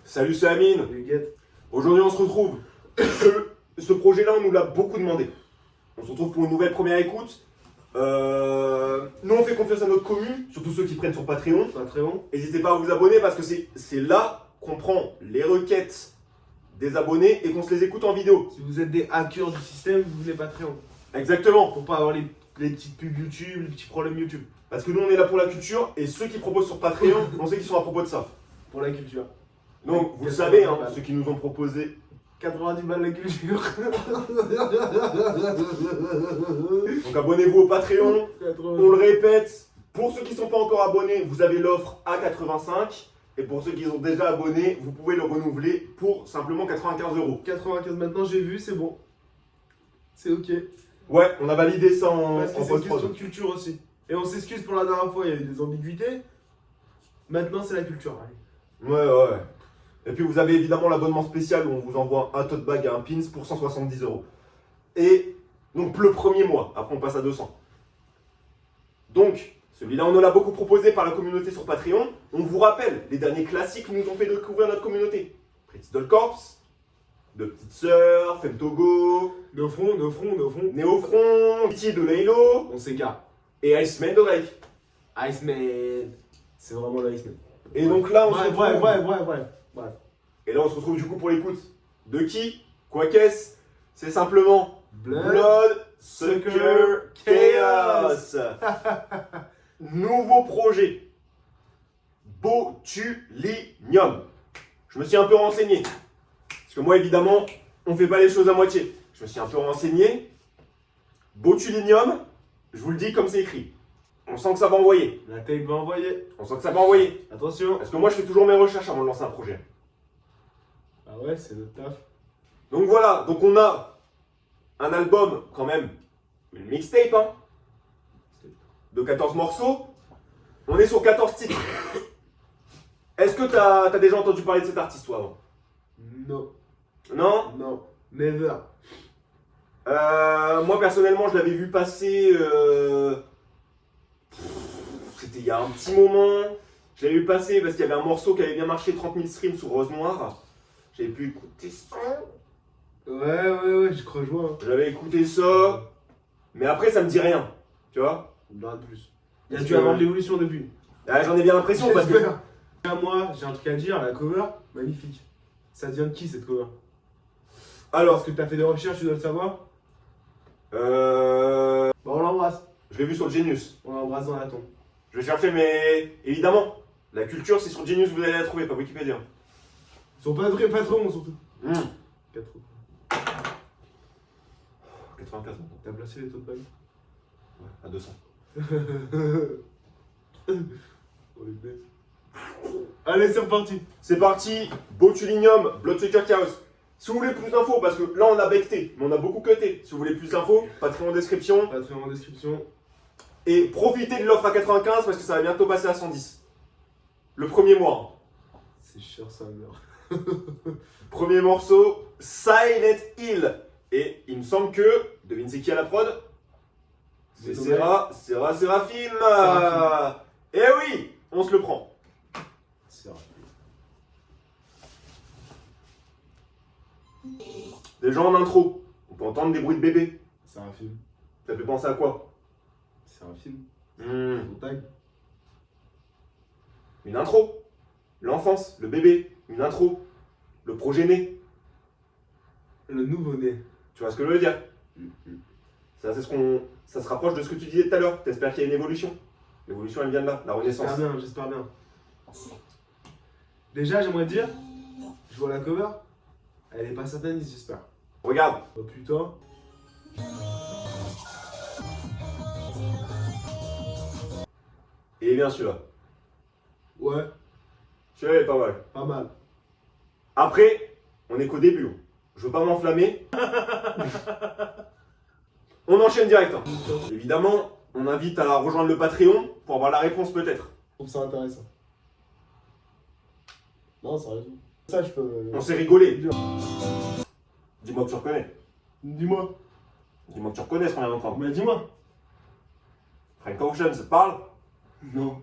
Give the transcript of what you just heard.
Salut, c'est Amine. Les guettes. Aujourd'hui, on se retrouve. Ce projet-là, on nous l'a beaucoup demandé. On se retrouve pour une nouvelle première écoute. Nous, on fait confiance à notre commune, surtout ceux qui prennent sur Patreon. N'hésitez pas à vous abonner parce que c'est là qu'on prend les requêtes des abonnés et qu'on se les écoute en vidéo. Si vous êtes des hackers du système, vous voulez Patreon. Exactement. Pour pas avoir les petites pubs YouTube, les petits problèmes YouTube. Parce que nous, on est là pour la culture et ceux qui proposent sur Patreon, on sait qu'ils sont à propos de ça. Pour la culture. Donc, vous le 90 savez, hein, balles. ceux qui nous ont proposé. 90 balles la culture. Donc, abonnez-vous au Patreon. 80. On le répète, pour ceux qui ne sont pas encore abonnés, vous avez l'offre à 85. Et pour ceux qui sont déjà abonnés, vous pouvez le renouveler pour simplement 95 €. 95 maintenant, j'ai vu, c'est bon. C'est ok. Ouais, on a validé ça en Parce que c'est une question post-prod. de culture aussi. Et on s'excuse pour la dernière fois, il y a eu des ambiguïtés. Maintenant, c'est la culture. Allez. Ouais. Et puis vous avez évidemment l'abonnement spécial où on vous envoie un tote bag et un pins pour 170 €. Et donc le premier mois, après on passe à 200. Donc, celui-là on nous l'a beaucoup proposé par la communauté sur Patreon. On vous rappelle, les derniers classiques nous ont fait découvrir notre communauté. Pretty Doll Corps, De Petites Sœurs, Femtogo, Nos fronts. Néofront, Pitié de Laylo On s'égare. et Iceman de Drake. Iceman. C'est vraiment le Iceman. Et donc là on se Bref. retrouve. Et là on se retrouve du coup pour l'écoute de qui? Quoi qu'est-ce? C'est simplement Blood Sucker Chaos. Nouveau projet. Botulinum. Je me suis un peu renseigné. Parce que moi évidemment, on fait pas les choses à moitié. Je me suis un peu renseigné. Botulinum, je vous le dis comme c'est écrit. On sent que ça va envoyer. La tape va envoyer. On sent que ça va envoyer. Attention. Parce que moi je fais toujours mes recherches avant de lancer un projet. Ah ouais, c'est notre taf. Donc voilà, donc on a un album quand même, une mixtape hein, de 14 morceaux. On est sur 14 titres. Est-ce que t'as déjà entendu parler de cet artiste toi avant? Non. Non. Never. Moi personnellement je l'avais vu passer, c'était il y a un petit moment. Je l'avais vu passer parce qu'il y avait un morceau qui avait bien marché, 30 000 streams sur Rose Noire. J'avais pu écouter ça. Ouais, je crois jouer. J'avais écouté ça. Mais après ça me dit rien. Tu vois? Rien de plus. Il y a Parce dû que- avoir de l'évolution depuis. Ah, j'en ai bien l'impression parce que. J'espère. Moi, j'ai un truc à dire, la cover, magnifique. Ça vient de qui cette cover? Alors, Parce que t'as fait des recherches, tu dois le savoir. euh... Bah on l'embrasse. je l'ai vu sur Genius. On l'embrasse dans la tombe. Je vais chercher, mais évidemment, la culture, c'est sur Genius, vous allez la trouver, pas Wikipédia. Ils sont pas très patrons surtout. 4 95 maintenant. T'as placé les taux de bague? Ouais, à 200. On les baisse. Allez, c'est reparti. C'est parti, Botulinum, Bloodsucker Chaos. Si vous voulez plus d'infos, parce que là on a becté, mais on a beaucoup cuté. Si vous voulez plus d'infos, Patreon en description. Patreon en description. Et profitez de l'offre à 95 parce que ça va bientôt passer à 110. Le premier mois. C'est cher, ça meurt. Premier morceau, Silent Hill. Et il me semble que, devine c'est qui à la prod? C'est Seraphim. Eh oui, on se le prend. C'est rapide. Déjà en intro, on peut entendre des bruits de bébé. C'est un film. Ça fait penser à quoi? C'est un film. Hmm, Montagne. Une intro. L'enfance, le bébé, une intro. Le progéné. Le nouveau-né. Tu vois ce que je veux dire? Ça, c'est ça se rapproche de ce que tu disais tout à l'heure. T'espères qu'il y a une évolution. L'évolution, elle vient de là, la renaissance. J'espère bien. Déjà, j'aimerais dire, je vois la cover, elle est pas sataniste, j'espère. Regarde. Oh putain. Et bien celui-là. Ouais, Celui-là, il est pas mal. pas mal. Après, on est qu'au début. hein. Je veux pas m'enflammer. On enchaîne direct. hein. Évidemment, on invite à rejoindre le Patreon pour avoir la réponse peut-être. Je trouve ça intéressant. Non, sérieusement. Ça, je peux. On s'est rigolé. Dis-moi que tu reconnais. Dis-moi. Dis-moi que tu reconnais ce qu'on vient d'entendre. Mais dis-moi. Frank Ocean, ça te parle? Non.